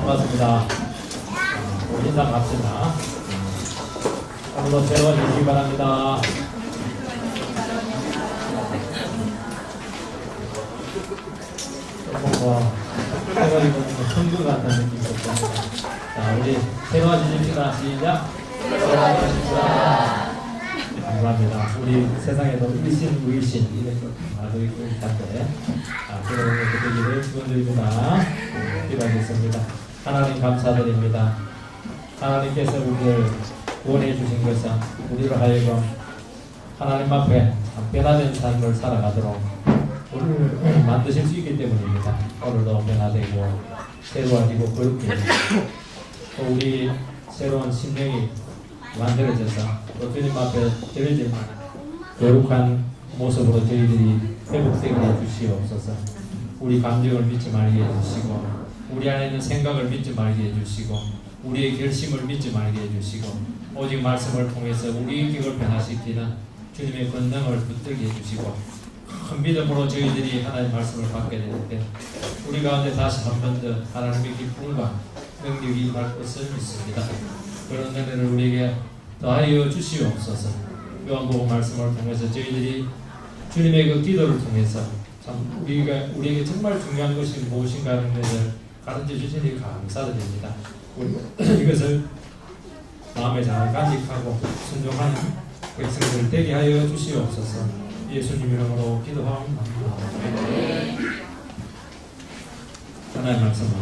반갑습니다. 인사 갑시다. 오늘도 새로운 주시기 바랍니다. 새로운 천국 같은 느낌이 있었습니다. 자, 우리 새로운 주십시다. 시작. 감사합니다. 우리 세상에도 일신, 의신 이런 거 알고 있고 있는데 그런 것들을 축원드립니다. 기도하겠습니다. 하나님 감사드립니다. 하나님께서 우리를 구원해 주신 것은 우리로 하여금 하나님 앞에 변화된 삶을 살아가도록 우리를 만드실 수 있기 때문입니다. 오늘도 변화되고 새로워지고 거룩해 또 우리 새로운 심령이 만들어져서 또 주님 앞에 드려질 만한 거룩한 모습으로 저희들이 회복되게 해주시옵소서. 우리 감정을 믿지 말게 해주시고 우리 안에 있는 생각을 믿지 말게 해주시고 우리의 결심을 믿지 말게 해주시고 오직 말씀을 통해서 우리의 격을 변화시키는 주님의 권능을 붙들게 해주시고 큰 믿음으로 저희들이 하나님의 말씀을 받게 되는데 우리 가운데 다시 한 번 더 하나님의 기쁨과 능력이 임할 것을 믿습니다. 그런 은혜를 우리에게 더하여 주시옵소서. 요한복음 말씀을 통해서 저희들이 주님의 그 기도를 통해서 참 우리에게 정말 중요한 것이 무엇인가 하는 것을 가르쳐 주시니 감사드립니다. 이것을 마음에 잘 간직하고 순종하는 백성들 되게 하여 주시옵소서. 예수님 이름으로 기도합니다. 하나님의 말씀은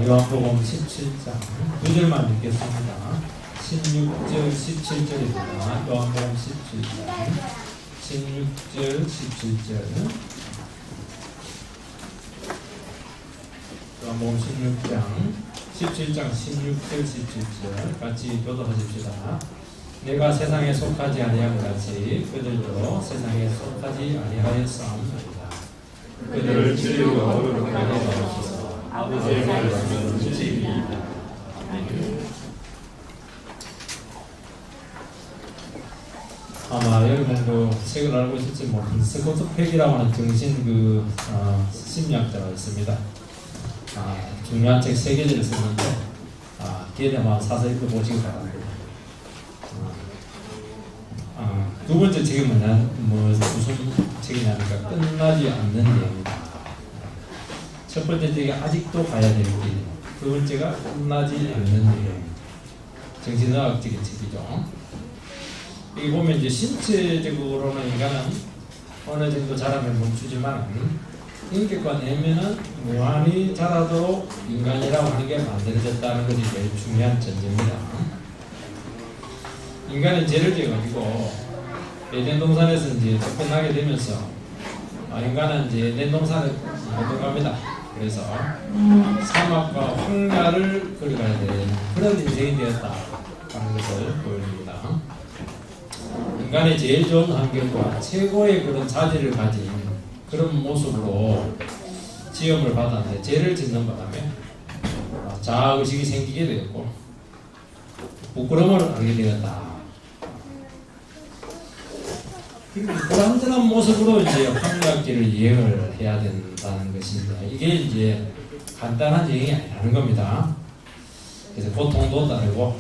요한복음 17장 2절만 읽겠습니다. 16절 17절입니다. 요한복음 17장 16절 17절 요한복음 17장 16절 17절 같이 교도하십시다. 내가 세상에 속하지 아니함 같이 그들도 세상에 속하지 아니하였사옵나이다. 그들을 치유하고 거룩하게 하옵소서. 아버지의 말씀은 진리이다. 아마 여러분도 책을 알고 있을지 모르는 스코트 팩이라고 하는 정신 심리학자가 있습니다. 중요한 책 3개를 썼는데 기회 되면 사서 읽어보시기 바랍니다. 두 번째 책이 무슨 책이냐니까 끝나지 않는 내용이다. 첫 번째 책이 아직도 가야 될 길, 두 번째가 끝나지 않는 내용. 정신의학적인 책이죠. 여기 보면 이제 신체적으로는 인간은 어느 정도 자라면 멈추지만 인격과 내면은 무한히 자라도록 인간이라고 하는 게 만들어졌다는 것이 제일 중요한 전제입니다. 인간은 죄를 지어가지고 에덴 동산에서 이제 쫓겨나게 되면서 인간은 이제 에덴 동산에 못 들어갑니다. 그래서 사막과 황야를 걸어가야 되는 그런 인생이 되었다 하는 것을 보여줍니다. 인간의 제일 좋은 환경과 최고의 그런 자질을 가진 그런 모습으로 지음을 받았는데 죄를 짓는 바람에 자아의식이 생기게 되었고 부끄러움을 알게 되었다. 불완전한 모습으로 이제 황야길을 여행을 해야 된다는 것입니다. 이게 이제 간단한 여행이 아니라는 겁니다. 그래서 고통도 따르고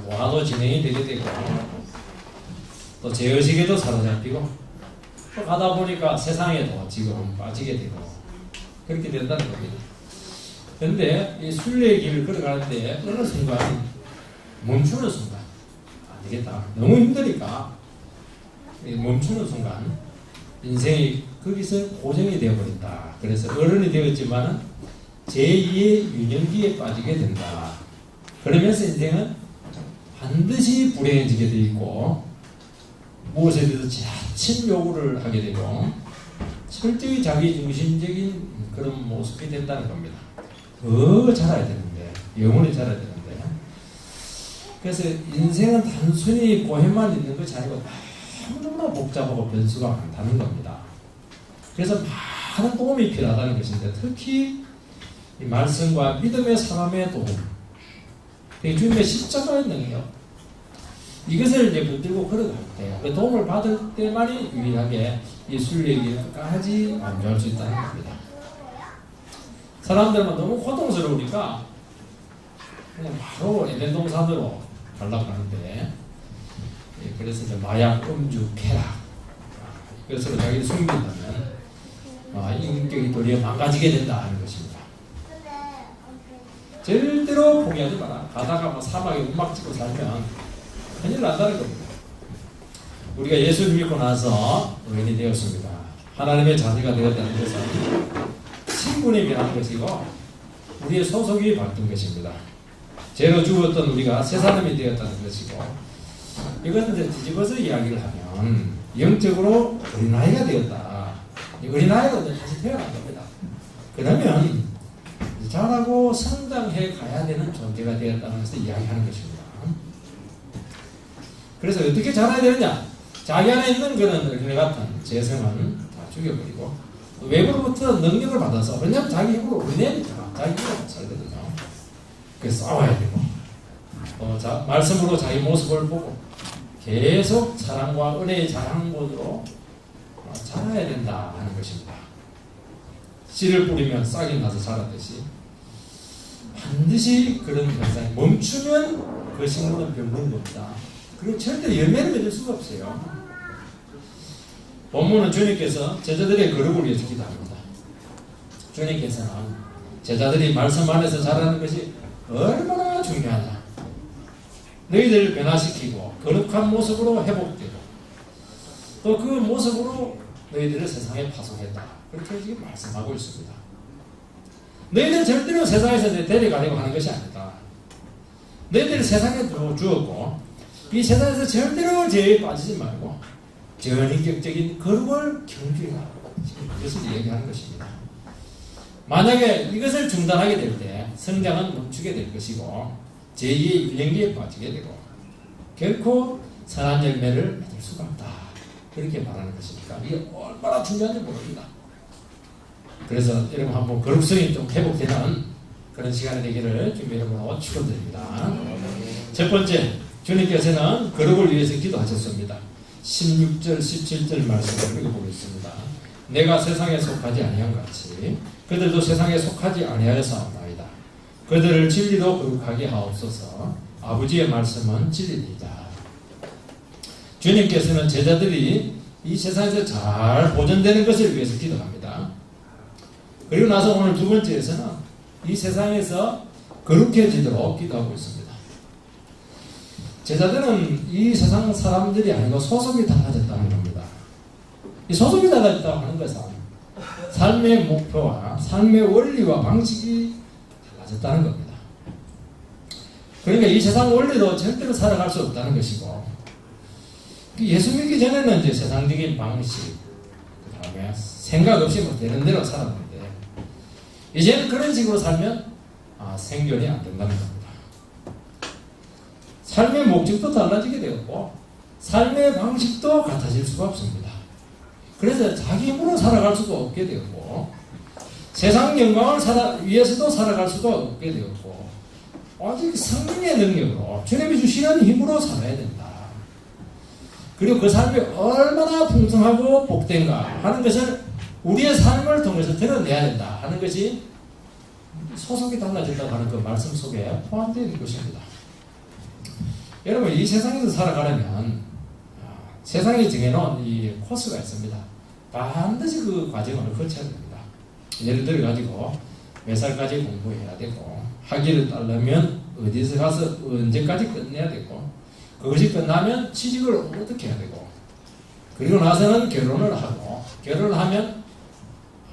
모화도 진행이 되게 되고 또 죄의식에도 사로잡히고 또 가다 보니까 세상에도 지금 빠지게 되고 그렇게 된다는 겁니다. 그런데 이 순례의 길을 걸어가는데 어느 순간 멈추는 순간 안 되겠다. 너무 힘드니까 멈추는 순간 인생이 거기서 고정이 되어버린다. 그래서 어른이 되었지만 제2의 유년기에 빠지게 된다. 그러면서 인생은 반드시 불행해지게 되어 있고 무엇에 대해서 지나친 요구를 하게 되고 철저히 자기중심적인 그런 모습이 된다는 겁니다. 더 자라야 되는데 영원히 자라야 되는데 그래서 인생은 단순히 고해만 있는 것이 아니고 너무나 복잡하고 변수가 많다는 겁니다. 그래서 많은 도움이 필요하다는 것인데 특히 이 말씀과 믿음의 사람의 도움 주님의 십자가의 능력 이것을 이제 붙들고 걸어갈 때 그 도움을 받을 때만이 유일하게 이 순례의 길을 끝까지 완주할 수 있다는 겁니다. 사람들은 너무 고통스러우니까 그냥 바로 에덴 동산으로 가려고 하는데, 그래서 이제 마약, 음주, 쾌락 이것으로 자기를 숨긴다면 인격이 도리어 망가지게 된다 하는 것입니다. 절대로 포기하지 마라. 가다가 뭐 사막에 움막 찍고 살면 큰일 난다는 겁니다. 우리가 예수를 믿고 나서 의인이 되었습니다. 하나님의 자녀가 되었다는 것은 신분이 변한 것이고 우리의 소속이 바뀐 것입니다. 죄로 죽었던 우리가 새 사람이 되었다는 것이고, 이것은 이제 뒤집어서 이야기를 하면 영적으로 어린아이가 되었다. 어린아이가 이제 다시 태어난 겁니다. 그러면 자라고 성장해 가야 되는 존재가 되었다는 것을 이야기하는 것입니다. 그래서 어떻게 자라야 되느냐? 자기 안에 있는 그런 어린애 같은 재성은 다 죽여버리고 외부로부터 능력을 받아서, 왜냐하면 자기 힘으로 어린애니까 자기 힘으로 못 살거든요. 그래서 싸워야 되고 말씀으로 자기 모습을 보고 계속 사랑과 은혜의 자양분으로 자라야 된다 하는 것입니다. 씨를 뿌리면 싹이 나서 자라듯이 반드시 그런 현상이 멈추면 그 식물은 병든 겁니다. 그리고 절대 열매를 맺을 수가 없어요. 본문은 주님께서 제자들의 거룩을 위해서 기도합니다. 주님께서는 제자들이 말씀 안에서 자라는 것이 얼마나 중요하냐. 너희들을 변화시키고 거룩한 모습으로 회복되고 또 그 모습으로 너희들을 세상에 파송했다. 그렇게 지금 말씀하고 있습니다. 너희들 절대로 세상에서 데려가려고 하는 것이 아니다. 너희들을 세상에 주었고 이 세상에서 절대로 죄에 빠지지 말고 전인격적인 거룩을 경주하라. 이것을 얘기하는 것입니다. 만약에 이것을 중단하게 될 때 성장은 멈추게 될 것이고 제2의 일년기에 빠지게 되고 결코 선한 열매를 맺을 수가 없다. 그렇게 말하는 것이니까 이게 얼마나 중요한지 모릅니다. 그래서 여러분 한번 거룩성이 좀 회복되는 그런 시간이 되기를 주님 이름으로 축원드립니다. 첫 번째, 주님께서는 거룩을 위해서 기도하셨습니다. 16절 17절 말씀을 읽어보겠습니다. 내가 세상에 속하지 아니한 같이 그들도 세상에 속하지 아니하였사옵나이다. 그들을 진리로 거룩하게 하옵소서. 아버지의 말씀은 진리이다. 주님께서는 제자들이 이 세상에서 잘 보존되는 것을 위해서 기도합니다. 그리고 나서 오늘 두 번째에서는 이 세상에서 거룩해지도록 기도하고 있습니다. 제자들은 이 세상 사람들이 아니고 소속이 달라졌다는 겁니다. 이 소속이 달라졌다고 하는 것은 삶의 목표와 삶의 원리와 방식이 달라졌다는 겁니다. 그러니까 이 세상 원리로 절대로 살아갈 수 없다는 것이고, 예수 믿기 전에는 이제 세상적인 방식, 그 다음에 생각 없이 뭐 되는 대로 살았는데, 이제는 그런 식으로 살면 생존이 안 된다는 겁니다. 삶의 목적도 달라지게 되었고 삶의 방식도 같아질 수가 없습니다. 그래서 자기 힘으로 살아갈 수도 없게 되었고 세상 영광을 위해서도 살아갈 수도 없게 되었고 오직 성령의 능력으로 주님이 주시는 힘으로 살아야 된다. 그리고 그 삶이 얼마나 풍성하고 복된가 하는 것을 우리의 삶을 통해서 드러내야 된다 하는 것이 소속이 달라진다고 하는 그 말씀 속에 포함되어 있는 것입니다. 여러분, 이 세상에서 살아가려면 세상이 정해놓은 이 코스가 있습니다. 반드시 그 과정을 거쳐야 됩니다. 예를 들어 가지고 몇 살까지 공부해야 되고 학위를 따려면 어디서 가서 언제까지 끝내야 되고 그것이 끝나면 취직을 어떻게 해야 되고 그리고 나서는 결혼을 하고 결혼을 하면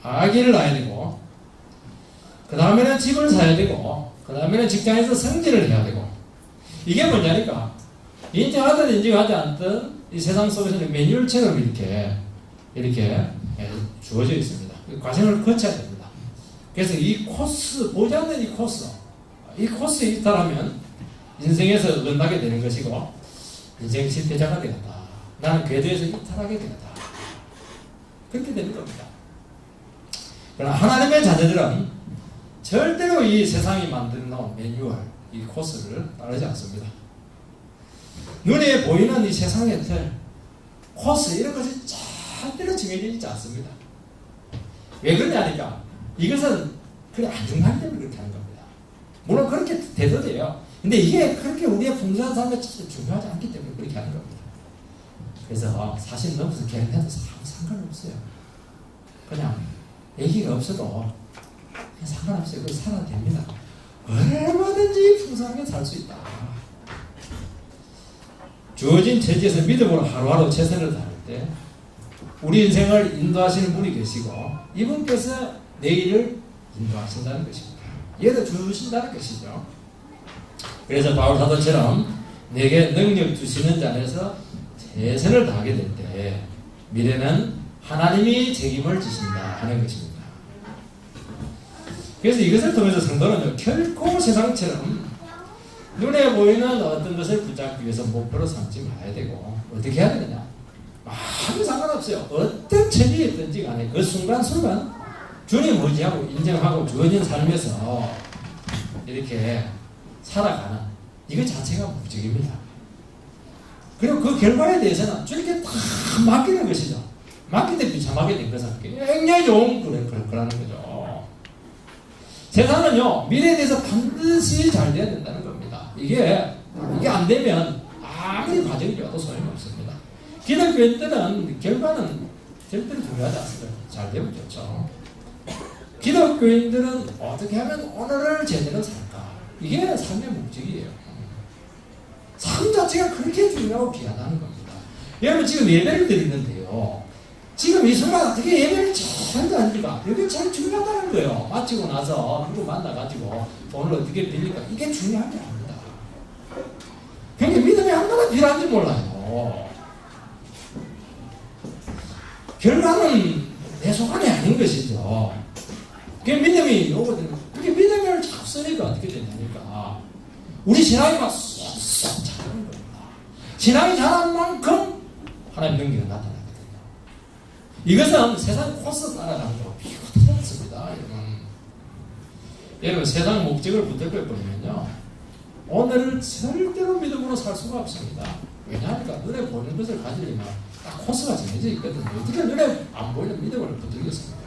아기를 낳아야 되고 그 다음에는 집을 사야 되고 그 다음에는 직장에서 승진을 해야 되고 이게 뭐냐니까 인정하든 인정하지 않든 이 세상 속에서는 매뉴얼처럼 이렇게 주어져 있습니다. 과정을 거쳐야 됩니다. 그래서 이 코스, 보지 않는 이 코스에 이탈하면 인생에서 어긋나게 되는 것이고 인생 실패자가 되었다. 나는 궤도에서 이탈하게 되었다. 그렇게 되는 겁니다. 그러나 하나님의 자녀들은 절대로 이 세상이 만든 매뉴얼, 이 코스를 따르지 않습니다. 눈에 보이는 이 세상의 틀, 코스 이런 것이 절대로 정해져 있지 않습니다. 왜 그러냐니까 이것은 그래 안정감이 때문에 그렇게 하는 겁니다. 물론 그렇게 돼도 돼요. 근데 이게 그렇게 우리의 풍성한 삶에 중요하지 않기 때문에 그렇게 하는 겁니다. 그래서 사실 넘어서 결혼해도 아무 상관없어요. 그냥 애기가 없어도 그냥 상관없어요. 그거 살아도 됩니다. 얼마든지 풍성하게 살 수 있다. 주어진 처지에서 믿음으로 하루하루 최선을 다할 때 우리 인생을 인도하시는 분이 계시고 이분께서 내일을 인도하신다는 것입니다. 얘도 주신다는 것이죠. 그래서 바울 사도처럼 내게 능력 주시는 자에서 최선을 다하게 될 때 미래는 하나님이 책임을 지신다 하는 것입니다. 그래서 이것을 통해서 성도는 결코 세상처럼 눈에 보이는 어떤 것을 붙잡기 위해서 목표로 삼지 말아야 되고 어떻게 해야 되느냐? 아무 상관없어요. 어떤 처지에 있든지 간에 그 순간순간 주님 의지하고 인정하고 주어진 삶에서 이렇게 살아가는 이거 자체가 목적입니다. 그리고 그 결과에 대해서는 주님께 다 맡기는 것이죠. 맡길 때 비참하게 된 것은 굉장히 좋은 거라는 거죠. 세상은요 미래에 대해서 반드시 잘 돼야 된다는 겁니다. 이게 안 되면 아무리 과정이 좋아도 소용없습니다. 기독교인들은 결과는 절대로 중요하지 않습니다. 잘 되면 좋죠. 기독교인들은 어떻게 하면 오늘을 제대로 살까? 이게 삶의 목적이에요. 삶 자체가 그렇게 중요하고 귀하다는 겁니다. 여러분 지금 예배를 드리는데요. 지금 이 순간 어떻게 예배를 잘 드립니까? 이게 제일 중요하다는 거예요. 마치고 나서 누구 만나가지고 돈을 어떻게 빌릴까? 이게 중요한 게 아닙니다. 그러니까 믿음이 얼마나 필요한지 몰라요. 결과는 내 소관이 아닌 것이죠. 그 믿음이 오거든요. 그게 믿음을 자꾸 쓰니까 어떻게 되냐니까. 우리 신앙이 막 쏙쏙 자라는 겁니다. 신앙이 자란 만큼 하나님 능력이 나타나거든요. 이것은 세상 코스 따라가는 거 비교하지 않습니다. 여러분 세상 목적을 붙들고 버리면요. 오늘을 절대로 믿음으로 살 수가 없습니다. 왜냐하면 눈에 보이는 것을 가지려면 딱 코스가 정해져 있거든요. 어떻게 눈에 안 보이는 믿음을 붙들겠습니까?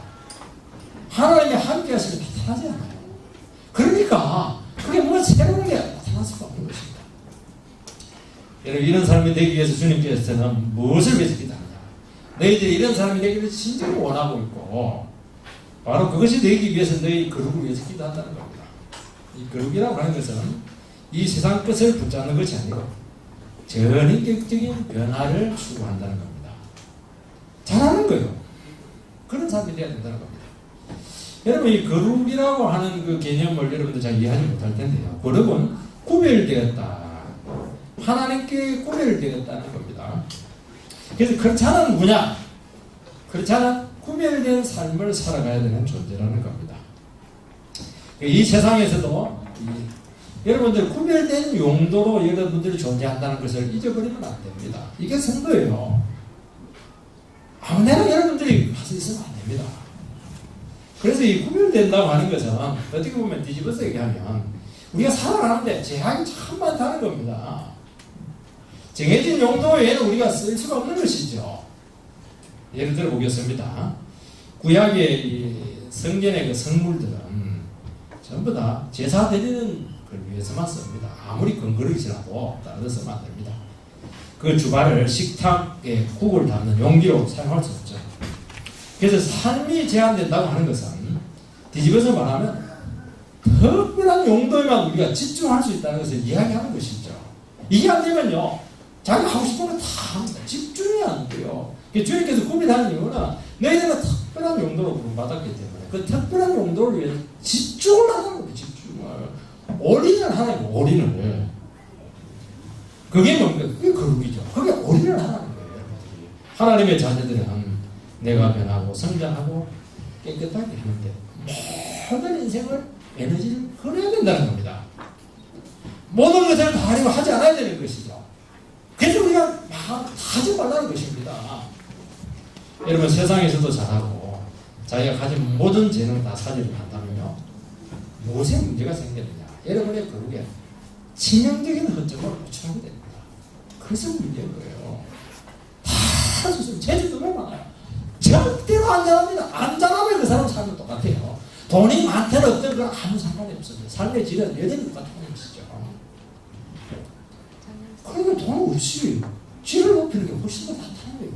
하나님이 함께 하시면 나타나지 않아요. 그러니까 그게 뭔가 새로운 게 나타날 수가 없는 것입니다. 여러분 이런 사람이 되기 위해서 주님께서는 무엇을 위해서 기도하느냐? 너희들이 이런 사람이 되기를 진짜로 원하고 있고 바로 그것이 되기 위해서 너희 거룩을 위해서 기도한다는 겁니다. 이 거룩이라고 하는 것은 이 세상 것을 붙잡는 것이 아니고 전인격적인 변화를 추구한다는 겁니다. 잘하는 거예요. 그런 사람이 되어야 된다는 겁니다. 여러분 이 거룩이라고 하는 그 개념을 여러분들 잘 이해하지 못할 텐데요. 거룩은 구별되었다. 하나님께 구별되었다는 겁니다. 그래서 그렇지 않은 뭐냐? 그렇지 않은 구별된 삶을 살아가야 되는 존재라는 겁니다. 이 세상에서도 여러분들 구별된 용도로 여러분들이 존재한다는 것을 잊어버리면 안 됩니다. 이게 선거예요. 아무데나 여러분들이 가서 있으면 안 됩니다. 그래서 이 구별된다고 하는 것은 어떻게 보면 뒤집어서 얘기하면 우리가 살아가는데 제약이 참 많다는 겁니다. 정해진 용도 외에는 우리가 쓸 수가 없는 것이죠. 예를 들어 보겠습니다. 구약의 이 성전의 그 성물들은 전부 다 제사 드리는 걸 위해서만 씁니다. 아무리 건그릇이라도 다른 데 쓰면 안 됩니다. 그 주발을 식탁에 국을 담는 용기로 사용할 수 없죠. 그래서 삶이 제한된다고 하는 것은 뒤집어서 말하면 특별한 용도에만 우리가 집중할 수 있다는 것을 이야기하는 것이죠. 이게 안 되면요. 자기가 하고 싶은 거 다 합니다. 집중이 안 돼요. 주님께서 구별하는 이유는 너희들은 특별한 용도로 부름받았기 때문에 그 특별한 용도를 위해서 집중을 하는 거예요. 집중을. 올인을 하는 거예요. 올인을. 그게 뭡니까? 그게 거룩이죠. 그게 올인을 하는 거예요. 하나님의 자녀들은 내가 변하고 성장하고 깨끗하게 하는데 모든 인생을 에너지를 걸어야 된다는 겁니다. 모든 것을 다 하려고 하지 않아야 되는 것이죠. 그래서 우리가 막 하지 말라는 것입니다. 여러분 세상에서도 잘하고 자기가 가진 모든 재능을 다 사지를 한다면요. 무엇에 문제가 생기느냐. 여러분의 거룩에 치명적인 허점을 노출하게 됩니다. 그래서 문제인 거예요. 다 좋습니다. 제주도가 많아요. 절대로 안 잘합니다. 안 잘하면 그 사람 삶은 똑같아요. 돈이 많든 없든 그건 아무 상관이 없습니다. 삶의 질은 여전히 똑같은 것이죠. 그러니까 돈 없이 질을 높이는 게 훨씬 더 낫다는 거예요.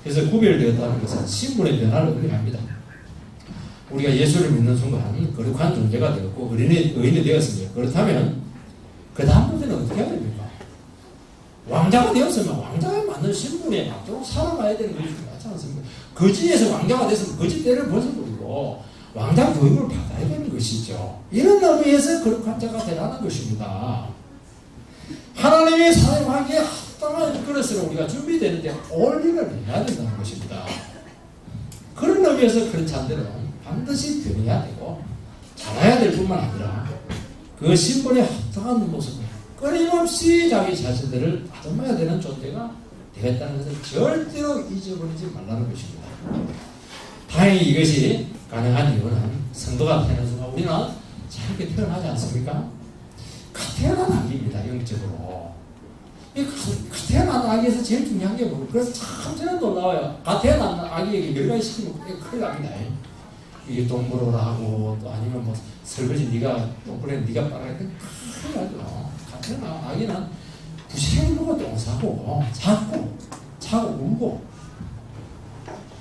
그래서 구별되었다는 것은 신분의 변화를 의미합니다. 우리가 예수를 믿는 순간 거룩한 존재가 되었고 의인이 되었습니다. 그렇다면 그 다음부터는 어떻게 해야 됩니까? 왕자가 되었으면 왕자에 맞는 신분에 맞도록 살아가야 되는 것이 맞지 않습니까? 거지에서 왕자가 됐으면 거지 때를 벗어버리고 왕자 교육을 받아야 되는 것이죠. 이런 의미에서 거룩한 자가 되라는 것입니다. 하나님의 사랑하기에 합당한 그릇으로 우리가 준비되는데 올인을 해야 된다는 것입니다. 그런 의미에서 그런 자들은 반드시 변해야 되고 자라야 될 뿐만 아니라 그 신분에 합당한 모습을 끊임없이 자기 자신들을 다듬어야 되는 존재가 되겠다는 것을 절대로 잊어버리지 말라는 것입니다. 다행히 이것이 가능한 이유는 성도가 되는 순간 우리는 자유롭게 태어나지 않습니까? 태어난 아기입니다. 영적으로. 이 태어난 아기에서 제일 중요한 게 뭐예요? 그래서 참 저는 놀라워요. 태어난 아기에게 몇 가지 시키면 큰일 납니다. 이게 동물을 하고 또 아니면 뭐 설거지 네가 똥그래 네가 빨아야 돼. 큰일 나죠. 태어난 아기는 부실하고 똥싸고 자고 울고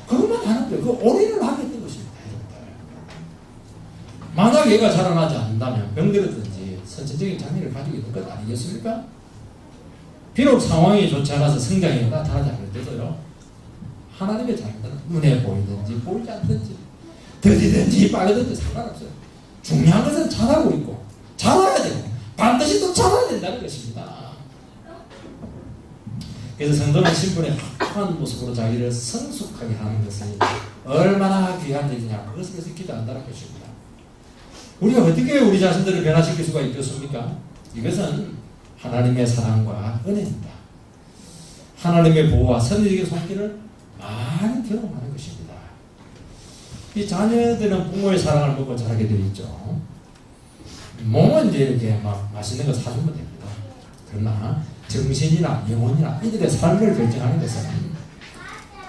그것만 하는 거예요. 그 올인을 하겠다는 것입니다. 만약 얘가 자라나지 않는다면 병들었든지 선천적인 장애를 가지고 있는 것 아니겠습니까? 비록 상황이 좋지 않아서 성장이 나타나지 않을 때도요. 하나님의 자녀들은 눈에 보이든지 보이지 않든지 더디든지 빠르든지 상관없어요. 중요한 것은 자라고 있고 자라야 되고 반드시 또 자라야 된다는 것입니다. 그래서 성도는 신분의 합당한 모습으로 자기를 성숙하게 하는 것이 얼마나 귀한 일이냐 그것을 위해서 기도한다는 것입니다. 우리가 어떻게 우리 자신들을 변화시킬 수가 있겠습니까? 이것은 하나님의 사랑과 은혜입니다. 하나님의 보호와 선의적인 손길을 많이 경험하는 것입니다. 이 자녀들은 부모의 사랑을 먹고 자라게 되어 있죠. 몸은 이제 이렇게 막 맛있는 거 사주면 됩니다. 그러나 정신이나 영혼이나 이들의 삶을 결정하는 것은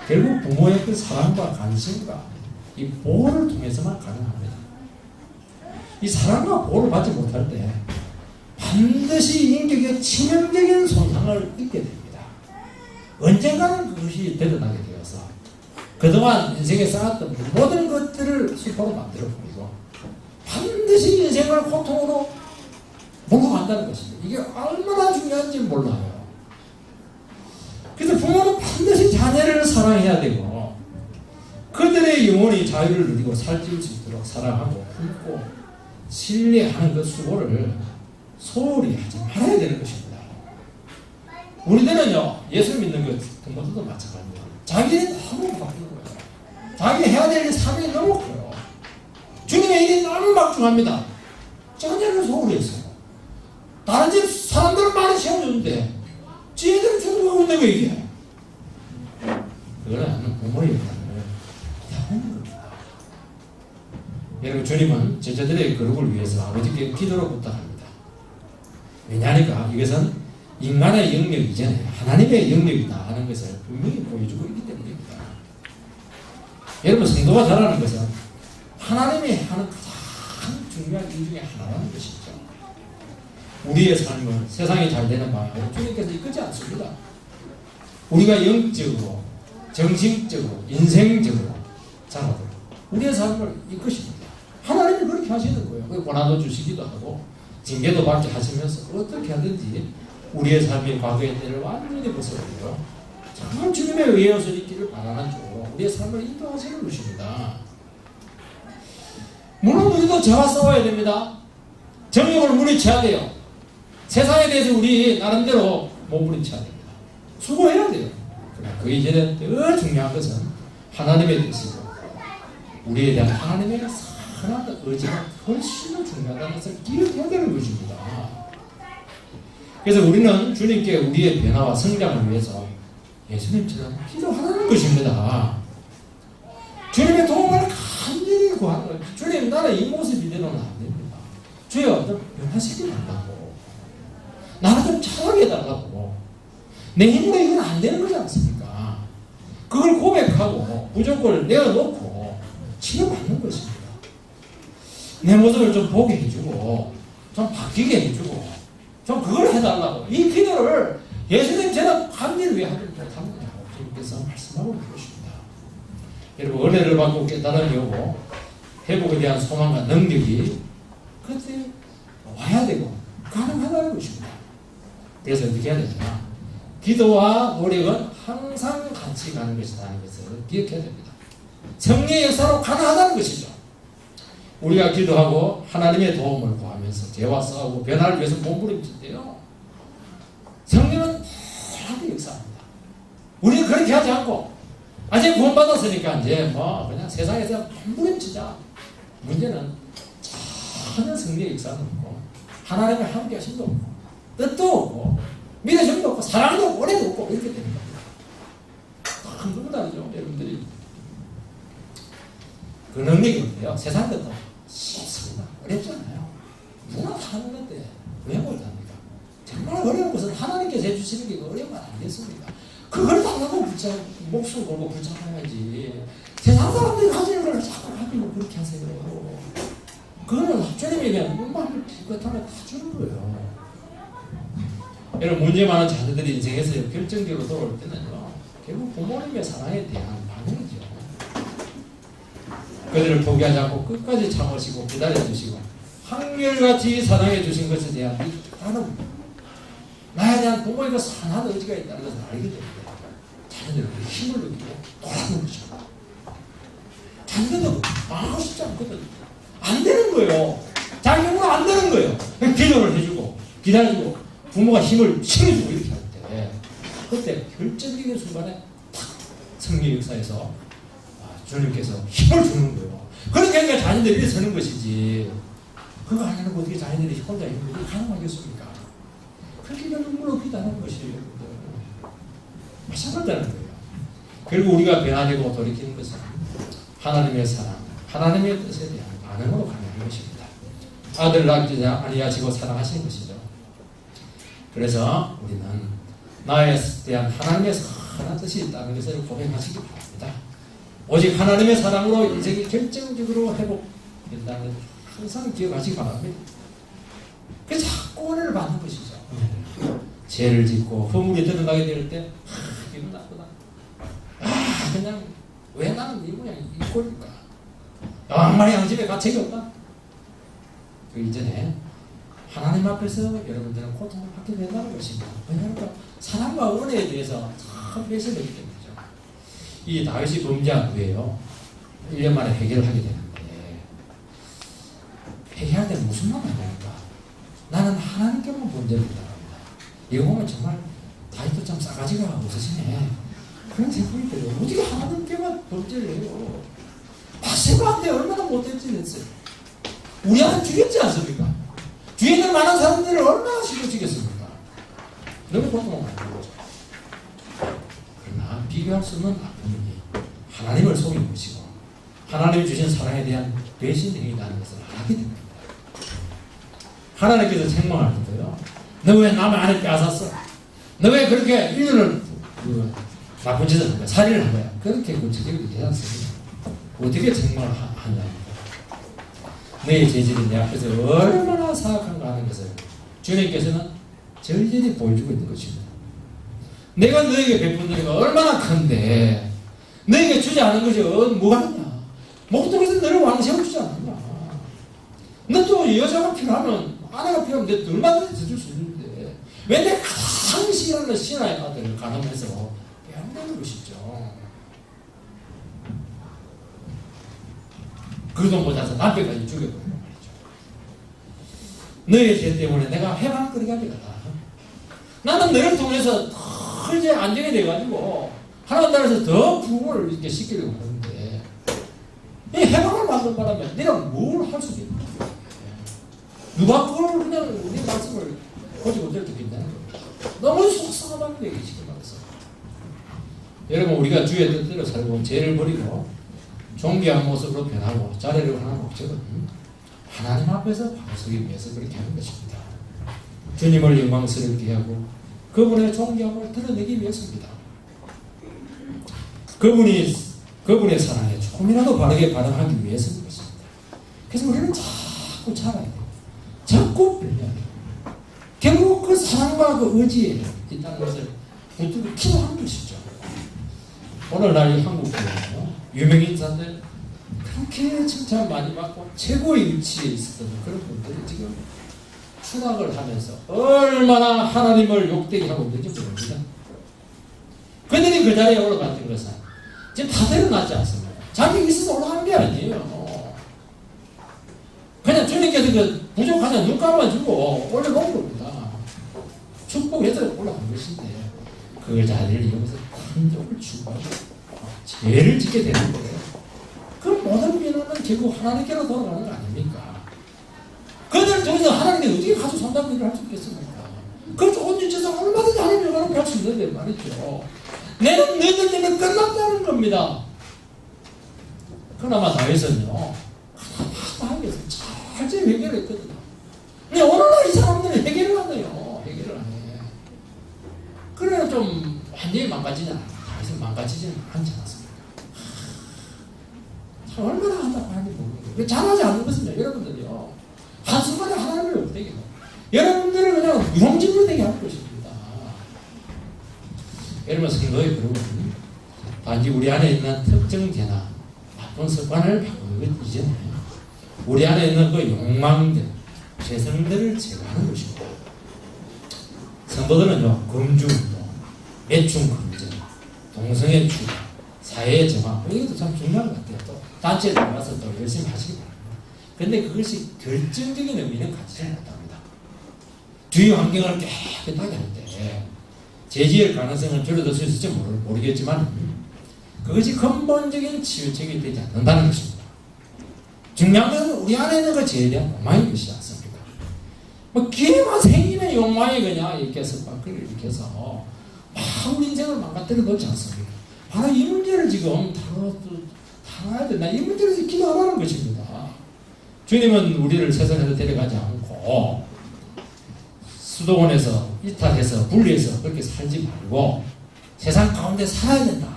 결국 부모의 그 사랑과 관심과 이 보호를 통해서만 가능합니다. 이 사랑과 보호를 받지 못할 때 반드시 인격의 치명적인 손상을 입게 됩니다. 언젠가는 그것이 드러나게 되어서 그동안 인생에 쌓았던 모든 것들을 수포로 만들어버리고 반드시 인생을 고통으로 몰고 간다는 것입니다. 이게 얼마나 중요한지 몰라요. 그래서 부모는 반드시 자녀를 사랑해야 되고 그들의 영혼이 자유를 누리고 살찌울 수 있도록 사랑하고 품고 신뢰하는 그 수고를 소홀히 하지 말아야 되는 것입니다. 우리들은요 예수 믿는 그 부모들도 마찬가지입니다. 자기는 너무 바뀌는 거예요. 자기 해야 될 삶이 너무 커요. 주님의 일이 너무 막중합니다. 자녀를 소홀히 했어요. 다른 집 사람들은 많이 세워주는데 지혜들은 죽어가고 있는 거 이게 그거는 부모의 역할을 하는 겁니다. 여러분 주님은 제자들의 거룩을 위해서 아버지께 기도로 부탁합니다. 왜냐하니까 이것은 인간의 영역 이전에 하나님의 영역이다 하는 것을 분명히 보여주고 있기 때문입니다. 여러분 성도가 자라는 것은 하나님이 하는 가장 중요한 일 중에 하나라는 것이죠. 우리의 삶은 세상이 잘 되는 방향으로 주님께서 이끄지 않습니다. 우리가 영적으로, 정신적으로, 인생적으로 자라도록 우리의 삶을 이끄십니다. 하나님이 그렇게 하시는 거예요. 고난도 주시기도 하고 징계도 받게 하시면서 어떻게 하든지 우리의 삶의 과거의 때를 완전히 벗어버리고 정말 주님의 의해서 있기를 바라는 쪽으로 우리의 삶을 인도하시는 것입니다. 물론 우리도 죄와 싸워야 됩니다. 정욕을 물리쳐야 돼요. 세상에 대해서 우리 나름대로 몸부림쳐야 됩니다. 수고해야 돼요. 그러나 그 이전에 더 중요한 것은 하나님의 뜻이고 우리에 대한 하나님의 선한 의지가 훨씬 더 중요하다는 것을 기억해야 되는 것입니다. 그래서 우리는 주님께 우리의 변화와 성장을 위해서 예수님처럼 기도하는 것입니다. 주님의 도움을 간절히 구하는 거예요. 주님 나는 이 모습 이대로는 안 됩니다. 주여 좀 변화시키지 말라고. 나를 좀 차가게 해달라고. 내 힘으로 이건 안 되는 거지 않습니까? 그걸 고백하고 부족을 내어놓고 치료받는 것입니다. 내 모습을 좀 보게 해주고 좀 바뀌게 해주고 좀 그걸 해달라고. 이 기도를 예수님 저는 한일 왜 하지 못하느냐고 주님께서 말씀하고 계십니다. 여러분 은혜를 받고 깨달음이 오고 회복에 대한 소망과 능력이 그때 와야 되고 가능하다는 것입니다. 그래서 어떻게 해야 되냐? 기도와 노력은 항상 같이 가는 것이라는 것을 기억해야 됩니다. 성령의 역사로 가능하다는 것이죠. 우리가 기도하고 하나님의 도움을 구하면서 죄와 싸우고 변화를 위해서 몸부림친대요. 성령은 다양하게 역사합니다. 우리는 그렇게 하지 않고 아직 구원받았으니까 이제 뭐 그냥 세상에서 몸부림치자. 문제는 전혀 성령의 역사는 없고 하나님의 함께 하심도 없고 뜻도 없고 믿으심도 없고 사랑도 없고 오래도 없고 이렇게 되는 겁니다. 큰 부분 다르죠 여러분들이. 그 능력이 없대요. 세상 것도 쉽습니다. 어렵지 않아요. 누구나 하는 건데 왜 못합니까? 정말 어려운 것은 하나님께서 해주시는 게 어려운 건 아니겠습니까? 그걸 달라고 목숨 걸고 붙잡아야지. 세상 사람들이 가지는 걸 자꾸 가지고 그렇게 하세요. 그거는 주님이 그냥 눈만 기껏하면 다 주는 거예요. 여러분 문제 많은 자녀들이 인생에서 결정적으로 돌아올 때는요. 결국 부모님의 사랑에 대한 반응이죠. 그들을 포기하지 않고 끝까지 참으시고 기다려주시고 한결같이 사랑해 주신 것에 대한 믿음은 나에 대한 부모의 그 선한 의지가 있다는 것을 알게 됩니다. 자녀들은 그 힘을 느끼고 돌아오는 거죠. 자녀들은 망하고 싶지 않거든. 안 되는 거예요. 자기 힘으로 안 되는 거예요. 기도를 해주고 기다려주고 부모가 힘을 실어주고 이렇게 할 때 그때 결정적인 순간에 탁 성령 역사에서 주님께서 힘을 주는 거예요. 그러니까 자녀들이 일어서는 것이지. 그거 안 하는 거 어떻게 자녀들이 혼자 있는 게 가능하겠습니까? 그렇게 눈물 없이다는 것이 여러분들. 마찬가지라는 거예요. 그리고 우리가 변화되고 돌이키는 것은 하나님의 사랑, 하나님의 뜻에 대한 반응으로 가능한 것입니다. 아들을 아끼지 아니하시고 사랑하시는 것이죠. 그래서 우리는 나에 대한 하나님의 선한 뜻이 있다는 것을 고백하시기 바랍니다. 오직 하나님의 사랑으로 인생이 결정적으로 회복된다는 것을 항상 기억하시기 바랍니다. 그래서 자꾸 은혜를 받는 것이죠. 죄를 짓고 허물이 드러나게 될 때 기분 나쁘다. 그냥 왜 나는 이 모양 이 꼴일까? 양말의 양심에 가책이 없다. 그 이전에 하나님 앞에서 여러분들은 고통을 받게 된다는 것입니다. 왜냐하면 사랑과 은혜에 대해서 참 배신했기 때문이죠. 이 다윗이 범죄한 후에요 1년 만에 해결을 하게 되는데 회개할 때는 무슨 말을 하니까 나는 하나님께만 범죄를 했다. 이거 보면 정말 다윗도 참 싸가지가 없으시네 그런 생각이 들어요. 어떻게 하나님께만 범죄를 해요? 바세바한테 얼마나 못됐지 했어요. 우리 아들 죽였지 않습니까? 뒤에 있는 많은 사람들을 얼마나 시켜주겠습니까? 너무 고통을 받는 거죠. 그러나 비교할 수 없는 아픔이 하나님을 속인 것이고 하나님이 주신 사랑에 대한 배신 행위라는 것을 알게 됩니다. 하나님께서 책망할 때도요. 너 왜 남의 아내 빼앗았어? 너 왜 그렇게 인연을 나쁜 짓을 한 거야? 살인을 한 거야? 그렇게 구체적으로 대답했습니다. 어떻게 책망을 하냐? 너의 죄질은 내 앞에서 얼마나 사악한가 하는 것을 주님께서는 절절히 보여주고 있는 것입니다. 내가 너에게 베푼 은혜가 얼마나 큰데 너에게 주지 않은 것이 뭐가 있냐? 목동에서 너를 왕세워주지 않느냐? 너 또 여자가 필요하면 아내가 필요하면 내 얼마든지 줄 수 있는데 왜 내 가장 싫어하는 신하의 아들을 가늠해서 빼앗는 것이죠. 그것도 못해서 남편까지 죽여버리는 말이죠. 너의 죄 때문에 내가 해방거리가 되거라. 나는 너를 통해서 더 이제 안정이 돼가지고 하나님 나라에서 더 부흥을 이렇게 시키려고 하는데 이 해방을 만든 바람에 내가 뭘 할 수도 있는 거예요. 누가 그걸 그냥 우리 말씀을 보지 못할 때 된다는 겁니다. 너무 속상하다는 얘기 지금 말해서. 여러분 우리가 주의 뜻대로 살고 죄를 버리고 존귀한 모습으로 변하고 자리를 하는 목적은 하나님 앞에서 바로서기 위해서 그렇게 하는 것입니다. 주님을 영광스럽게 하고 그분의 존귀함을 드러내기 위해서입니다. 그분의 사랑에 조금이라도 바르게 반응하기 위해서인 것입니다. 그래서 우리는 자꾸 자라야 돼요. 자꾸 변해야 돼요. 결국 그 사랑과 그 의지에 있다는 것을 붙들고 기도하는 것이죠. 오늘날 이 한국에요 유명 인사들 그렇게 칭찬 많이 받고 최고의 위치에 있었던 그런 분들이 지금 추락을 하면서 얼마나 하나님을 욕되게 하고 있는지 모릅니다. 그들이 그 자리에 올라갔던 것은 지금 다 드러나지 않습니다. 자격이 있어서 올라간 게 아니에요. 그냥 주님께서 그 부족하냐 눈 감아주고 올려놓은 겁니다. 축복해서 올라간 것인데 그 자리를 이용해서 큰 적을 추구하고 죄를 짓게 되는 거예요. 그 모든 비난은 결국 하나님께로 돌아가는 거 아닙니까? 그들을 통해서 하나님이 어떻게 가서 산다는 일을 할 수 있겠습니까? 그 좋은 일에서 얼마든지 하나님을 가는 할수 있는데 말이죠. 내는 너희들 때문에 끝났다는 겁니다. 그나마 다윗은요 하나님께서 잘 해결했거든요. 근데 오늘날 이 사람들은 해결을 안 해요. 해결을 안 해. 그래야 좀 완전히 망가지지 않아요. 다윗은 망가지지는 않지 않았습니까? 참 얼마나 한다고 하나님 모르겠어요. 잘하지 않는 것은요 여러분들이요 한순간에 하나님을 못되게 해요. 여러분들을 그냥 유황진으로 되게 할 것입니다. 예를 들어서 너희 그러면 단지 우리 안에 있는 특정 죄나 나쁜 습관을 바꾸는 것 이전에 우리 안에 있는 그 욕망들, 죄성들을 제거하는 것입니다. 성도들은요 금주운동, 매춘금전, 동성애 추구, 사회 정화 이것도 참 중요한 것 같아요. 또 단체에 들어가서 또 열심히 하시기 바랍니다. 그런데 그것이 결정적인 의미는 갖지지 못합니다. 주위 환경을 깨끗하게 할 때 재지을 가능성은 줄어들 수 있을지 모르겠지만 그것이 근본적인 치유책이 되지 않는다는 것입니다. 중요한 것은 우리 안에 있는 것에 대한 욕망인 것이지 않습니까? 뭐 기회만 생기면 욕망이 그냥 이렇게 해서 밖을 이렇게 해서 막 우리 인생을 망가뜨려 놓지 않습니까? 바로 이 문제를 지금 다뤄야 된다. 이 문제를 기도하라는 것입니다. 주님은 우리를 세상에서 데려가지 않고 수도원에서 이탈해서 분리해서 그렇게 살지 말고 세상 가운데 살아야 된다.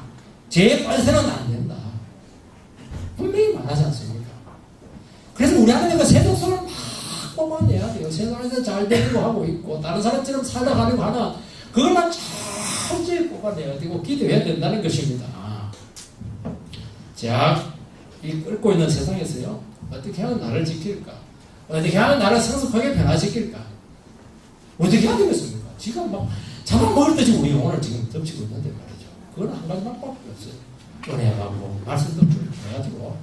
죄에 빠져서는 안 된다. 분명히 말하지 않습니까? 그래서 우리 안에 있는 세속성을 막 뽑아내야 돼요. 세상에서 잘 되려고 하고 있고 다른 사람처럼 살아가려고 하는 그것만 철저히 뽑아내야 되고 기도해야 된다는 것입니다. 이 끓고 있는 세상에서요 어떻게 하면 나를 지킬까? 어떻게 하면 나를 성숙하게 변화시킬까? 어떻게 해야 되겠습니까? 지금 막 잡아먹을 때 지금 우리 영혼을 지금 덮치고 있는데 말이죠. 그건 한 가지 방법밖에 없어요. 은혜하고 말씀도 해가지고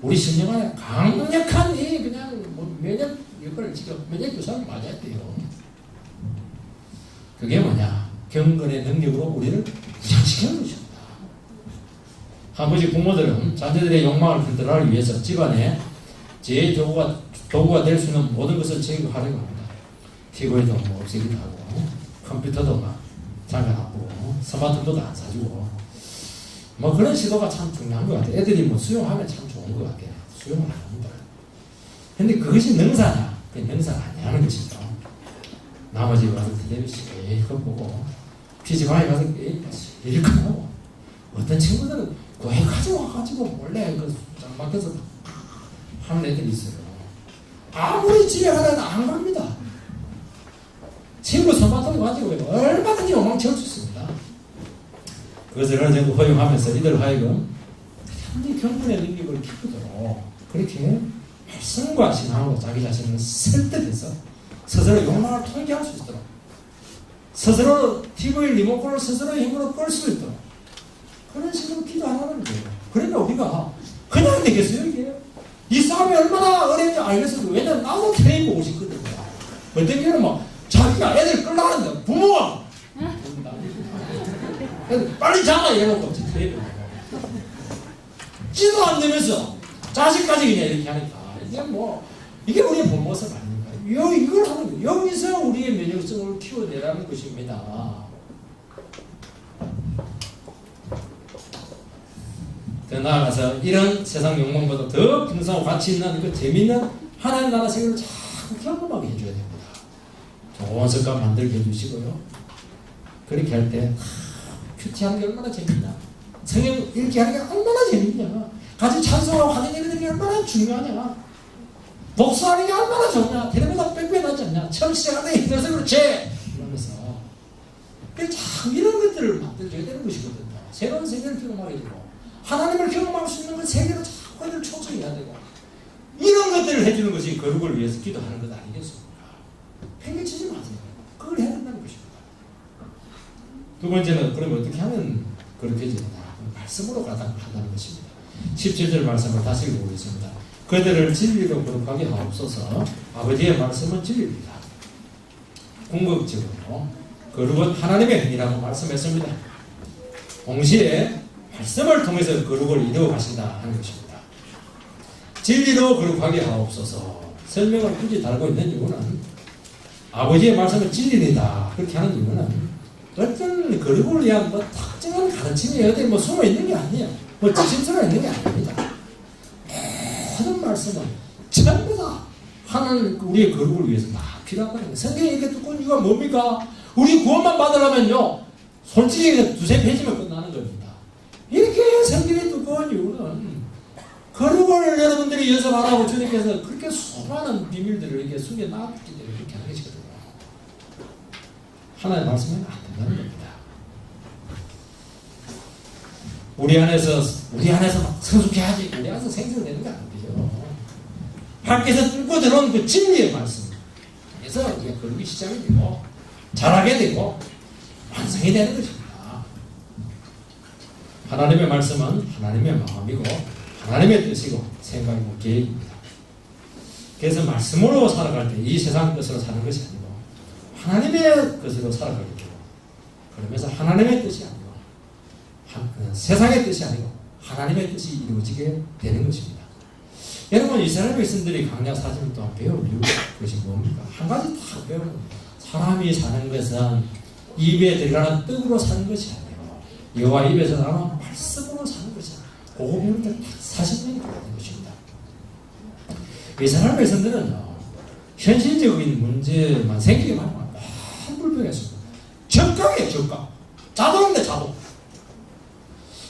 우리 심령 안에 강력한 이 그냥 뭐 면역 역할을 지금 면역 교사를 맞아야 돼요. 그게 뭐냐? 경건의 능력으로 우리를 부양시키는 것입니다. 아버지 부모들은 자녀들의 욕망을 컨트롤하기 위해서 집안에 제 도구가 될 수 있는 모든 것을 제거하려고 합니다. TV도 뭐 없애기도 하고 컴퓨터도 막 잠가놨고 스마트폰도 안 사주고 뭐 그런 시도가 참 중요한 것 같아요. 애들이 뭐 수용하면 참 좋은 것 같아요. 수용을 안 합니다. 근데 그것이 능사냐? 그게 능사가 아니라는 것이죠. 나머지 가서 텔레비전 이거 보고 PC방에 가서 이렇게 하고 어떤 친구들은 교회 가져와가지고 몰래 그 막혀서 하는 애들이 있어요. 아무리 집에 가라는 안 갑니다. 친구 스마트폰 가지고 얼마든지 욕망 채울 수 있습니다. 그것을 어느 정도 허용하면서 이들 하여금 완전히 경건의 능력을 키우도록 그렇게 말씀과 신앙으로 자기 자신을 설득해서 스스로 욕망을 통제할 수 있도록 스스로 TV 리모컨을 스스로 힘으로 끌 수 있도록 그런 식으로 기도하는 거예요. 그러니까 우리가 그냥 되겠어요 이게? 이 싸움이 얼마나 어려운지 알겠어도 왜냐면 나도 트레인 보고 싶거든요. 어떤 경우는 막 자기가 애들 끌라는데 부모가 빨리 자라 이래놓고 트레인 보고 지도 안 되면서 자식까지 그냥 이렇게 하니까 이게 우리의 본 모습 아닙니까? 이걸 하는 거예요. 여기서 우리의 면역성을 키워내라는 것입니다. 더 나아가서 이런 세상 욕망보다 더 풍성하고 가치 있는 그 재미있는 하나님 나라 세계를 자꾸 경험하게 해줘야 됩니다. 좋은 습관 만들게 해주시고요. 그렇게 할 때 큐티하는 게 얼마나 재밌냐, 성경 읽기 하는 게 얼마나 재밌냐, 같이 찬송하고 하는 일들이 얼마나 중요하냐. 독서하는 게 얼마나 좋냐. 텔레비전 빽빽 낫지 않냐. 처음 시작할 때 힘들어서 그렇지. 이러면서 참 이런 것들을 만들어줘야 되는 것이거든요. 새로운 세계를 경험하게 되고 하나님을 경험할 수 있는 그 세계로 자꾸 애들 초청해야 되고 이런 것들을 해주는 것이 거룩을 위해서 기도하는 것 아니겠습니까? 팽개치지 마세요. 그걸 해야 된다는 것입니다. 두 번째는 그럼 어떻게 하면 그렇게 되느냐. 말씀으로 가다는 것입니다. 17절 말씀을 다시 읽어보겠습니다. 그들을 진리로 거룩하게 하옵소서. 아버지의 말씀은 진리입니다. 궁극적으로 거룩은 하나님의 행위라고 말씀했습니다. 동시에 말씀을 통해서 거룩을 이루어 가신다 하는 것입니다. 진리로 거룩하게 하옵소서. 설명을 굳이 달고 있는 이유는 아버지의 말씀은 진리이다 그렇게 하는 이유는 어떤 거룩을 위한 특정한 가르침이 어디 숨어 있는 게 아니에요. 지침서가 있는 게 아닙니다. 모든 말씀은 전부 다 하나님 우리의 거룩을 위해서 다 필요하다는 거예요. 성경이 이렇게 두꺼운 이유가 뭡니까? 우리 구원만 받으려면요 솔직히 두세 페이지면 끝나는 겁니다. 이렇게 성경이 두꺼운 이유는 거룩을 여러분들이 연습하라고 주님께서 그렇게 수많은 비밀들을 이렇게 숨겨놨기 때문에 그렇게 하는 것이거든요. 하나의 말씀은 안 된다는 겁니다. 우리 안에서 막 성숙해야지. 우리 안에서 생성되는 게 아니에요. 밖에서 뚫고 들어온 그 진리의 말씀. 그래서 우리가 거룩이 시작이 되고 잘하게 되고 완성이 되는 것입니다. 하나님의 말씀은 하나님의 마음이고 하나님의 뜻이고 생각이고 계획입니다. 그래서 말씀으로 살아갈 때 이 세상 것으로 사는 것이 아니고 하나님의 것으로 살아가게 되고 그러면서 하나님의 뜻이 아니고 세상의 뜻이 아니고 하나님의 뜻이 이루어지게 되는 것입니다. 여러분 이스라엘 백성들이 광야 40년 동안 배울 것이 뭡니까? 한 가지 다 배우는 겁니다. 사람이 사는 것은 입에 들어가는 떡으로 사는 것이 아니에요. 여호와 입에서 나오는 말씀으로 사는 것이야. 그거 배울 때 40년이 걸리는 것입니다. 이스라엘 백성들은요 현실적인 문제만 생기기만 하면 너무 불편했습니다. 적강이에요. 적강. 자동인데 자동.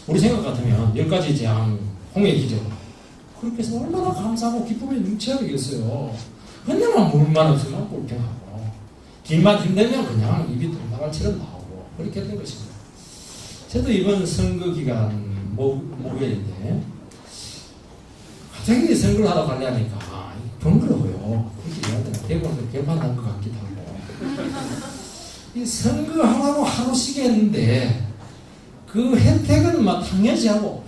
우리 생각 같으면 10가지 재앙 홍해 기적 그렇게 해서 얼마나 감사하고 기쁨이 넘쳐야겠어요. 그냥 물만 없으면 불평하고 길만 힘들면 그냥 입이 똥나갈처럼 나오고 그렇게 된 것입니다. 저도 이번 선거 기간 목요일인데 갑자기 선거를 하러 가려니까 번거로워요. 그렇게 이야기하더라고요. 대구에서 개판한 것 같기도 하고 이 선거하라고 하루 쉬게 했는데 그 혜택은 막 당연시하고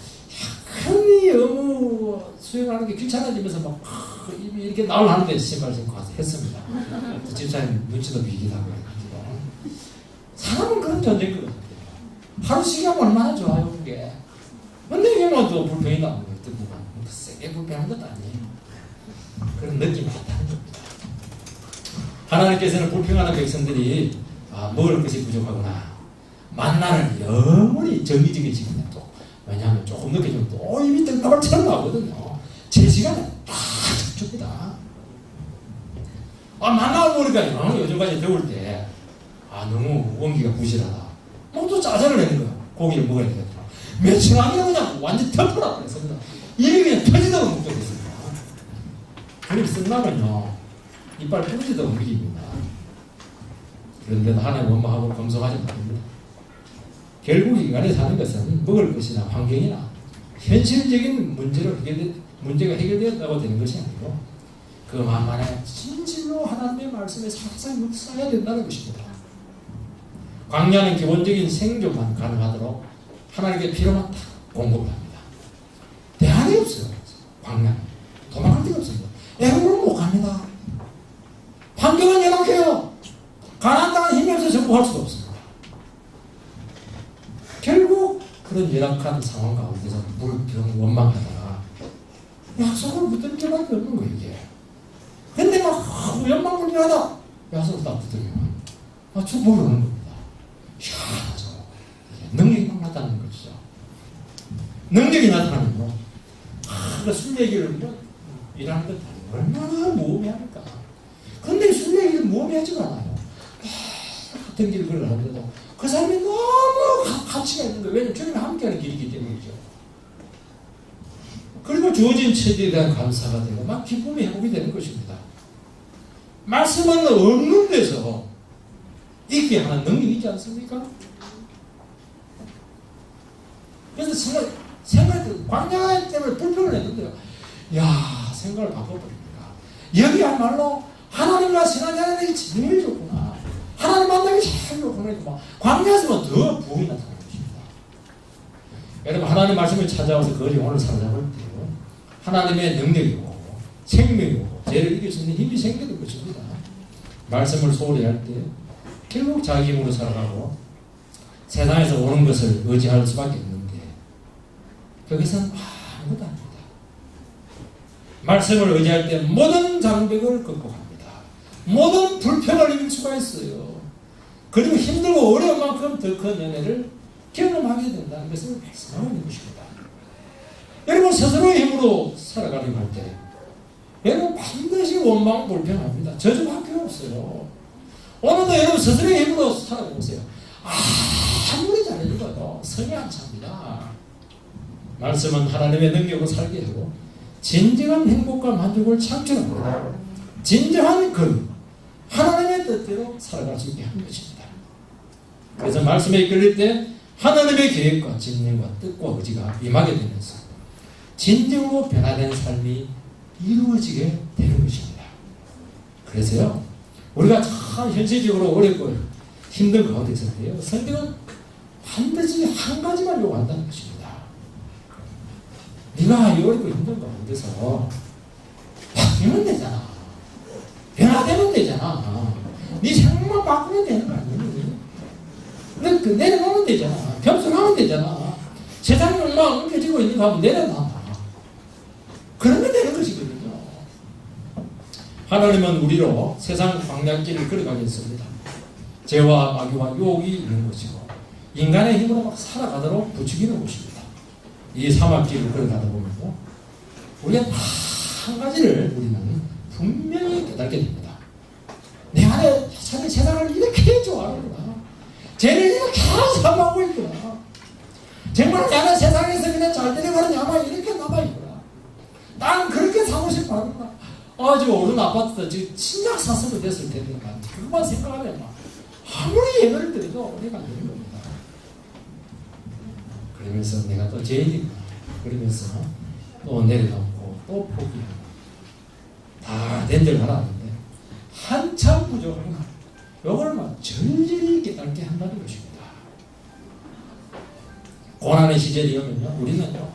약간 이 업무 수행하는 게 귀찮아지면서 막 입이 이렇게 나오려는데 신발 신고 가서 했습니다. 집사님 눈치도 비기도 하고 해가지고 사람은 그런 존재인 것 같아요. 하루 쉬게 하면 얼마나 좋아요 그게. 근데 이게 뭐 또 불평이 나오는 거예요. 누가 세게 불평한 것도 아니에요. 그런 느낌이 있다는 겁니다. 하나님께서는 불평하는 백성들이 먹을 것이 부족하구나. 만나는 영원히 정기적이지거든요. 또 왜냐하면 조금 늦게 좀 또 입이 뜬다발처럼 나오거든요. 제 시간에 딱 줍니다. 만나고 보니까 요즘까지 더울 때 너무 원기가 부실하다. 또 짜증을 내는 거야. 고기를 먹어야 되겠다. 며칠 안에 그냥 완전 덮어라 그랬습니다. 입이 그냥 터지도록 먹게 됐습니다. 그렇게 쓴다면요 이빨 부러지도록 먹입니다. 그런데도 하나님 원망하고 검소하지 말입니다. 결국 인간이 사는 것은 먹을 것이나 환경이나 현실적인 문제가 해결되었다고 되는 것이 아니고 그 만만에 진실로 하나님의 말씀에 살살 묵상해야 된다는 것입니다. 광야는 기본적인 생존만 가능하도록 하나님께 필요만 다 공급합니다. 대안이 없어요. 광야는 도망갈 데가 없습니다. 애국으로 못 갑니다. 환경은 연약해요. 가난당한 힘이 없어서 정복할 수도 없습니다. 결국 그런 열악한 상황 가운데서 불평 원망하다가 약속을 붙들 게밖에 없는 거예요 이게. 근데 막 원망불평하다 약속을 딱 붙들면 축복을 오는 겁니다. 희한하죠. 능력이 막 나타나는 거죠. 능력이 나타나는 거. 술 얘기를 일하는 것 얼마나 모험해합니까? 근데 술 얘기를 모험하지가 않아요. 같은 길을 걸어가는데도 그 사람이 너무 가치가 있는 거예요. 왜냐면 주님과 함께하는 길이기 때문이죠. 주어진 처지에 대한 감사가 되고 막 기쁨이 회복이 되는 것입니다. 말씀은 없는 데서 있게 하는 능력이 있지 않습니까? 그래서 광야 때문에 불평을 했는데요. 야, 생각을 바꿔버립니다. 여기야말로 하나님과 신앙하는 게 제일 좋구나. 하나님 만나기 제일 좋구나. 광야에서는 더 부흥이 나타나는 것입니다. 여러분, 하나님 말씀을 찾아와서 그 영혼을 사로잡을 때요, 하나님의 능력이고 생명이고 죄를 이길 수 있는 힘이 생기는 것입니다. 말씀을 소홀히 할 때 결국 자기 힘으로 살아가고 세상에서 오는 것을 의지할 수밖에 없는데 거기서는 아무것도 아닙니다. 말씀을 의지할 때 모든 장벽을 극복합니다. 모든 불평을 이길 수가 있어요. 그리고 힘들고 어려운 만큼 더 큰 은혜를 경험하게 된다는 것을 말씀하고 있는 것입니다. 여러분, 스스로의 힘으로 살아가려고 할 때 여러분 반드시 원망 불평합니다. 저주할 필요 없어요. 오늘도 여러분 스스로의 힘으로 살아보세요. 아무리 잘해줘도 성이 안 찹니다. 말씀은 하나님의 능력으로 살게 하고 진정한 행복과 만족을 창출합니다. 진정한 그 하나님의 뜻대로 살아갈 수 있게 하는 것입니다. 그래서 말씀에 이끌릴 때 하나님의 계획과 진행과 뜻과 의지가 임하게 되면서 진정으로 변화된 삶이 이루어지게 되는 것입니다. 그래서요, 우리가 참 현실적으로 어렵고 힘든 가운데 있었는데요, 성경은 반드시 한 가지만 요구한다는 것입니다. 네가 어렵고 힘든 가운데서 바뀌면 되잖아. 변화되면 되잖아. 네 생각만 바꾸면 되는 거 아니니? 그 내려놓으면 되잖아. 겸손하면 되잖아. 세상이 얼마나 엉켜지고 있는 거 하면 내려놔. 그러면 되는 것이거든요. 하나님은 우리로 세상 광야길을 걸어가게 했습니다. 죄와 마귀와 유혹이 있는 것이고 인간의 힘으로 막 살아가도록 부추기는 것입니다. 이 사막길을 걸어가다 보면요, 우리가 한 가지를 우리는 분명히 깨닫게 됩니다. 내 안에 세상을 이렇게 좋아하는구나. 죄를 이렇게 사모하고 있구나. 정말 내 안에 세상에서 그냥 잘 되려고 야만 이렇게 남아있구나. 난 그렇게 사고 싶어 하는구나. 지금 오른 아파트도 지금 신작 샀으면 됐을 텐데, 그것만 생각하면 아무리 예배를 드려도 내가 안 되는 겁니다. 그러면서 내가 또 죄인이구나. 그러면서 또 내려놓고 또 포기하고 다 된 줄 알았는데 한참 부족한 것. 이걸 막 절절히 깨닫게 한다는 것입니다. 고난의 시절이 오면요, 우리는요,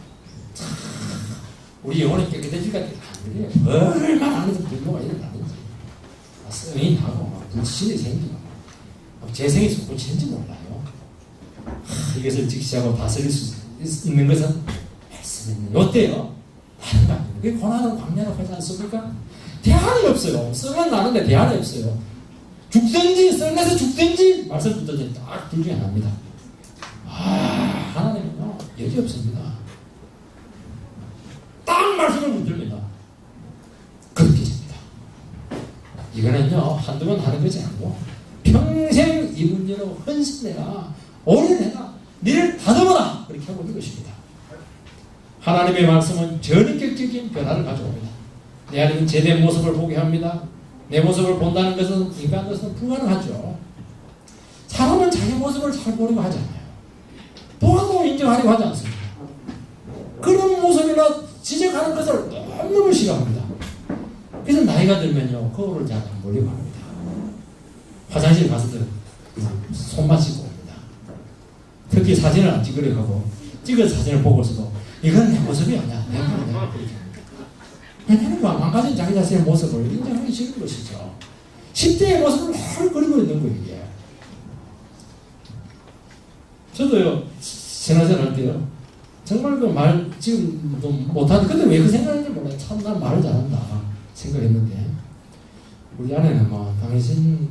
우리 영혼이 깨끗해질까지 안 그래요. 얼마나 안에서 분노가 일어나는지, 성이 나고, 막 불신이 생기고, 막 재생이 솟구치는지 몰라요. 이것을 직시하고 다스릴 수 있는 것은 말씀입니다. 어때요? 다른 거 아니에요. 그게 고난은 광야로 하지 않습니까? 대안이 없어요. 썰은 나는데 대안이 없어요. 죽든지 썰내서 죽든지 말씀 붙들지 딱 둘 중에 하나입니다. 하나님은요, 여지 없습니다. 딱 말씀을 붙들면 그렇게 됩니다. 이거는요, 한두 번 하는 것이 아니고 평생 이 문제로 헌신해라, 오래내라, 니를 다듬어라, 그렇게 하고 있는 것입니다. 하나님의 말씀은 전인격적인 변화를 가져옵니다. 내 안에 제대의 모습을 보게 합니다. 내 모습을 본다는 것은 인간으로서는 불가능하죠. 사람은 자기 모습을 잘 보려고 하지 않아요. 보아도 인정하려고 하지 않습니다. 그런 모습이나 지적하는 것을 너무 싫어합니다. 그래서 나이가 들면요, 거울을 잘 안 보려고 합니다. 화장실 가서도 손만 씻고 옵니다. 특히 사진을 안 찍으려고 하고, 찍은 사진을 보고서도 이건 내 모습이 아니야. 내가 그렇게 합니다. 왜냐하면 망가진 자기 자신의 모습을 인정하기 싫은 것이죠. 10대의 모습을 헐거리고 있는 거예요, 이게. 저도요, 생활생활 할 때요, 정말 그 말 지금도 못하는데, 그때 왜 그 생각인지 몰라요. 참, 난 말을 잘한다 생각했는데, 우리 아내는 뭐, 당신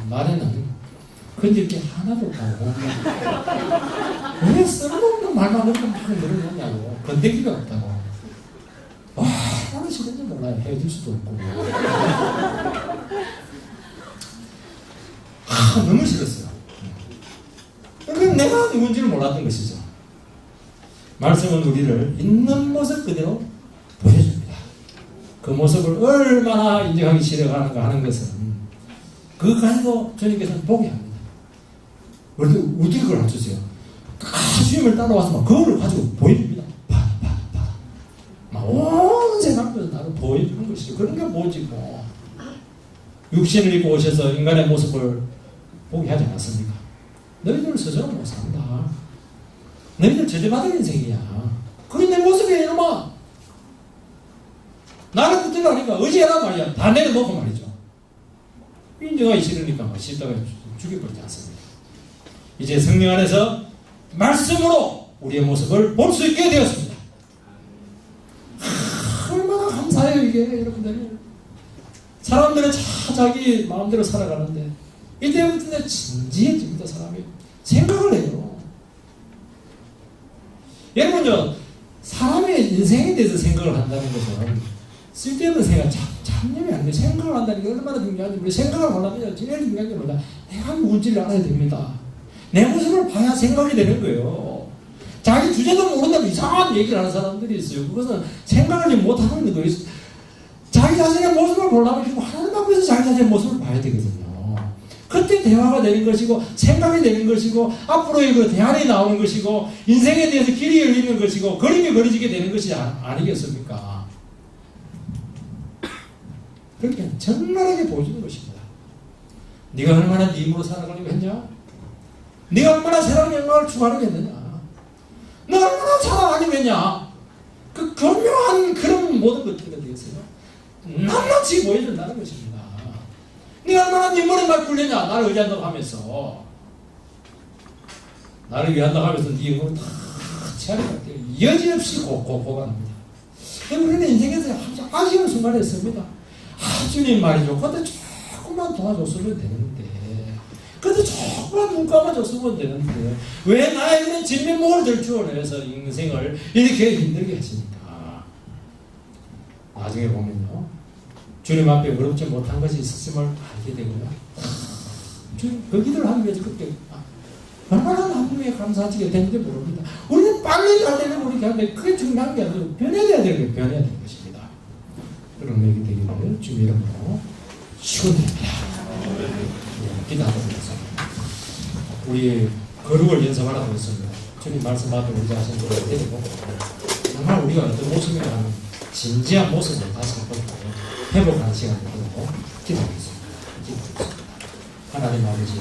말에는 건질 게 하나도 없다고. 왜 쓸모없는 말만 그렇게 막 늘어놓냐고. 건드기가 없다고. 와, 얼마나 싫은지 몰라요. 헤어질 수도 없고. 너무 싫었어요. 그럼 내가 누군지를 몰랐던 것이죠. 말씀은 우리를 있는 모습 그대로 그 모습을 얼마나 인정하기 싫어하는가 하는 것은 그거 가지고 주님께서는 포기합니다. 어떻게 그걸 해주세요? 주님을 따라와서 막 그거를 가지고 보여줍니다. 막 온 세상에서 나를 보여주는 것이죠. 그런 게 뭐지 뭐. 육신을 입고 오셔서 인간의 모습을 포기하지 않았습니까? 너희들은 스스로 못 산다. 너희들 저주받은 인생이야. 그게 내 모습이야 이놈아. 나는 그때가 아니까 의지해라 말이야. 다 내려놓고 말이죠. 인정하기 싫으니까 막 싫다가 죽여버리지 않습니다. 이제 성령 안에서 말씀으로 우리의 모습을 볼 수 있게 되었습니다. 얼마나 감사해요 이게 여러분들. 사람들은 자기 마음대로 살아가는데 이때부터 진지해집니다. 사람이 생각을 해요. 여러분요, 사람의 인생에 대해서 생각을 한다는 것은 쓸데없는 생각, 잡념이 아니고 생각을 한다는 게 얼마나 중요한지. 우리 생각을 하려면 제일 중요한 게 뭐냐, 내가 누군지를 알아야 됩니다. 내 모습을 봐야 생각이 되는 거예요. 자기 주제도 모른다면 이상한 얘기를 하는 사람들이 있어요. 그것은 생각을 못하고 있는 거예요. 자기 자신의 모습을 보려면 하나님 앞에서 자기 자신의 모습을 봐야 되거든요. 그때 대화가 되는 것이고 생각이 되는 것이고 앞으로의 그 대안이 나오는 것이고 인생에 대해서 길이 열리는 것이고 그림이 그려지게 되는 것이 아니겠습니까? 그렇게 정말하게 보여주는 것입니다. 네가 얼마나 네 힘으로 살아가려고 했냐? 네가 얼마나 세상 영광을 추구하려고 했느냐? 네가 얼마나 자랑하려고 했냐? 그 교묘한 그런 모든 것들에 대해서요 낱낱이 보여준다는 것입니다. 네가 얼마나 네 머리만 굴리냐? 나를 의지한다고 하면서 나를 위한다고 하면서 네 영혼을 다 채워갈 때 여지없이 고간합니다. 우리는 인생에서 아주 아쉬운 순간이 있습니다. 주님 말이죠. 그때 조금만 도와줬으면 되는데 그때 조금만 눈 감아줬으면 되는데 왜 나의 그런 진면목을 들추어내서 인생을 이렇게 힘들게 하십니까? 나중에 보면요 주님 앞에 어렵지 못한 것이 있었음을 알게 되고요 주님 그 기도를 하기 위해서 그때 얼마나 나중에 감사하게 되는지 모릅니다. 우리는 빨리 잘 되면 우리 하는데 그게 중요한 게 아니고 변해야 되는 게 변해야 되는 것입니다. 그런 얘기 되기를 주님 이름으로 축원드립니다. 기도하도록 하겠습니다. 우리 거룩을 연습하라고 했습니다. 주님 말씀하고 우리 자신을 데리고 정말 우리가 어떤 모습인가 하는 진지한 모습을 다시 한번 회복하는 시간을 두고 기도하겠습니다. 하나님 아버지